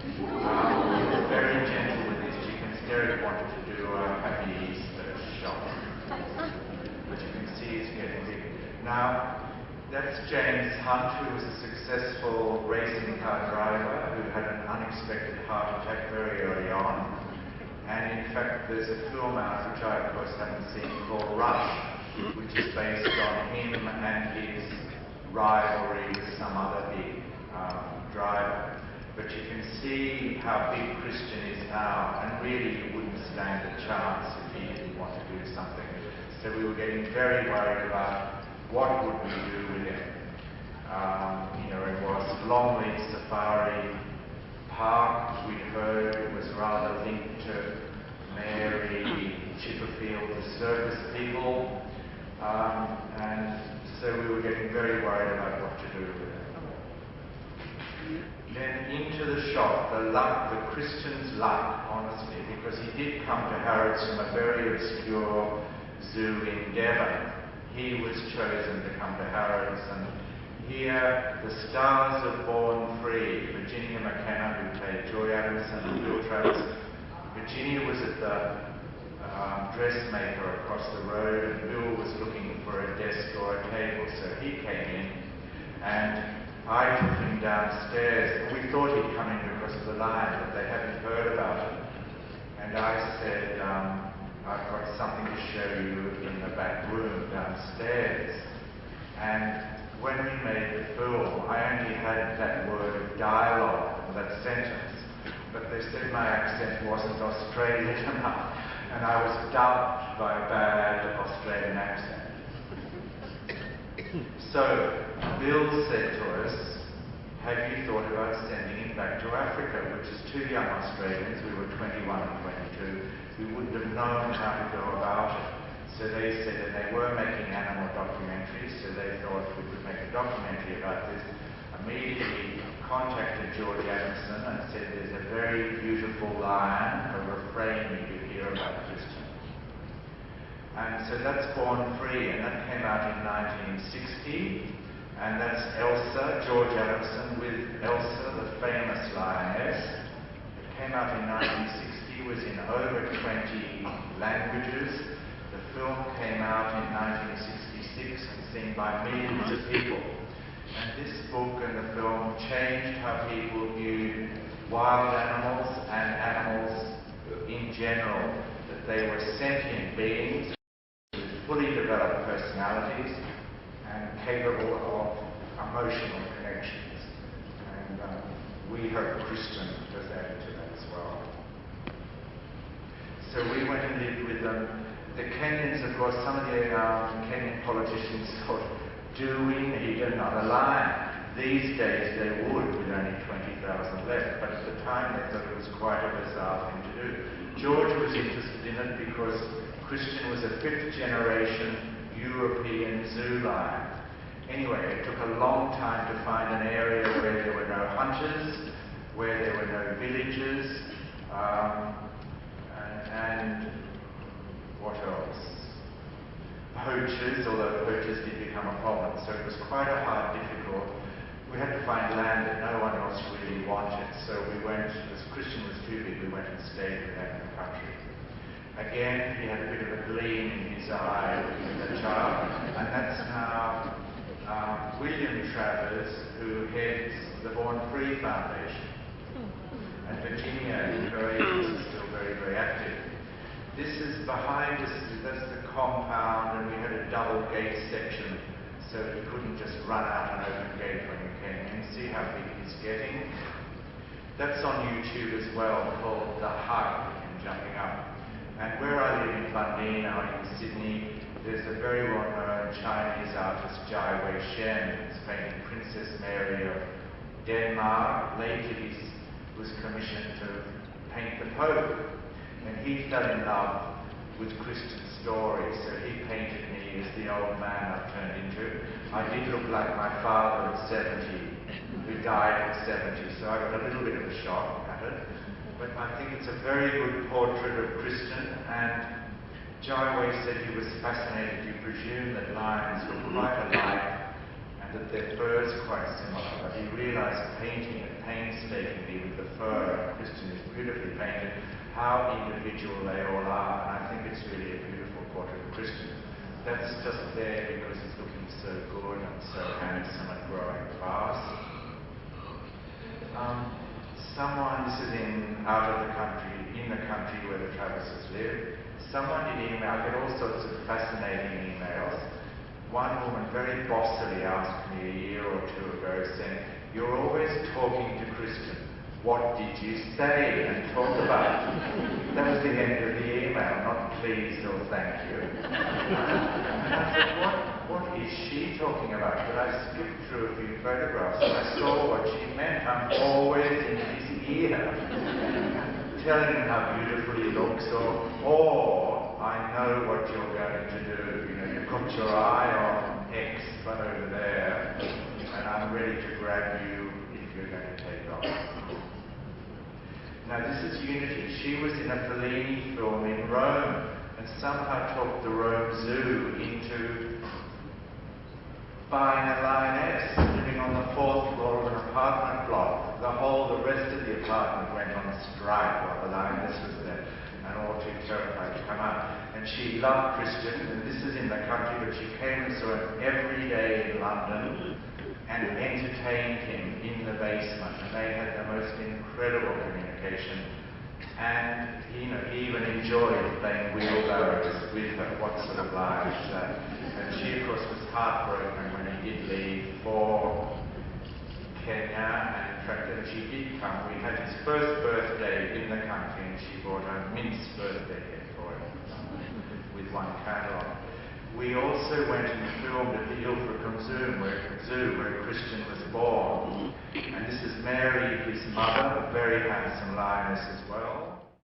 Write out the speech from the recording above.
He was very gentle with his chickens. Derek wanted to do a Happy Easter shot, which you can see is getting big. Now, that's James Hunt, who was a successful racing car driver who had an unexpected heart attack very early on. And in fact, there's a film out, which I of course haven't seen, called Rush, which is based on him and his rivalry with some other big driver. But you can see how big Christian is now, and really he wouldn't stand a chance if he didn't want to do something. So we were getting very worried about what would we do with him. It was Longleat Safari Park, we'd heard, was rather linked to Mary Chipperfield, the circus people, and so we were getting very worried about what to do with him. Then into the shop, the Christian's luck, honestly, because he did come to Harrods from a very obscure zoo in Devon. He was chosen to come to Harrods, and here the stars of Born Free, Virginia McKenna, who played Joy Adamson, and Bill Travis. Virginia was at the dressmaker across the road, and Bill was looking for a desk or a table, so he came in, and I took him downstairs. We thought he'd come in because of the lion, but they hadn't heard about it. And I said, I've got something to show you in the back room downstairs. And when we made the film, I only had that word of dialogue, that sentence, but they said my accent wasn't Australian enough, and I was dubbed by a bad Australian accent. So Bill said to us, have you thought about sending him back to Africa, which is two young Australians, we were 21 and 22, we wouldn't have known how to go about it. So they said, and they were making animal documentaries, so they thought we could make a documentary about this. Immediately contacted George Adamson and said, there's a very beautiful lion, a refrain you could hear about Christian. And so that's Born Free, and that came out in 1960, and that's Elsa, George Adamson with Elsa, the famous lioness. It came out in 1960, was in over 20 languages. The film came out in 1966 and seen by millions of people. And this book and the film changed how people viewed wild animals and animals in general, that they were sentient beings with fully developed personalities and capable of emotional connections. And we hope Christian was added to that as well. So we went and lived with them. The Kenyans, of course, some of the Kenyan politicians thought, do we need another lion? These days they would, with only 20,000 left, but at the time they thought it was quite a bizarre thing to do. George was interested in it because Christian was a fifth-generation European zoo lion. Anyway, it took a long time to find an area where there were no hunters, where there were no villages, and what else? Poachers, although poachers did become a problem, so it was quite a hard, difficult. We had to find land that no one else really wanted, so we went, as Christian was too big, we went and stayed with them in the country. Again, he had a bit of a gleam in his eye looking at the child, and that's now William Travers, who heads the Born Free Foundation. And Virginia, in her 80s, is still very, very active. This is behind us, that's the compound, and we had a double gate section, so he couldn't just run out an open gate when we came in. See how big he's getting? That's on YouTube as well, called The Hug, and jumping up. And where I live in Bundeena, in Sydney, there's a very well-known Chinese artist, Jai Wei Shen, who's painting Princess Mary of Denmark. Later he was commissioned to paint the Pope. And he fell in love with Christian stories, so he painted me as the old man I've turned into. I did look like my father at 70, who died at 70, so I got a little bit of a shock at it. But I think it's a very good portrait of Christian, and Jai Wei said he was fascinated. You presume that lions were quite alike, and that their fur is quite similar, but he realized painting it painstakingly with the fur, Christian is beautifully painted, how individual they all are, and I think it's really a beautiful portrait of Christian. That's just there because he's looking so good and so handsome and growing fast. This is out of the country, in the country where the Travises live. Someone did email, I get all sorts of fascinating emails. One woman very bossily asked me a year or two ago, saying, "You're always talking to Christian. What did you say and talk about?" That was the end of the email, not please or thank you. And I thought, what is she talking about? But I skipped through a few photographs and I saw what she meant. I'm always in his ear, telling him how beautiful he looks, or I know what you're going to do. You know, you've got your eye on X but over there, and I'm ready to grab you if you're going to take off. Now this is Unity. She was in a Fellini film in Rome and somehow talked the Rome Zoo into buying a lioness living on the 4th floor of an apartment block. The rest of the apartment went on strike while the lioness was there and all too terrified to come out. And she loved Christian, and this is in the country, but she came and saw him every day in London and entertained him in the basement, and they had the most incredible communication. And he even enjoyed playing wheelbarrows with her. What sort of life is that? And she, of course, was heartbroken when he did leave for Kenya, and in fact, when she did come, we had his first birthday in the country, and she bought a mince birthday cake for him with one candle on. We also went and filmed at the Ilfracombe Zoo, where Christian was born. And this is Mary, his mother, a very handsome lioness as well.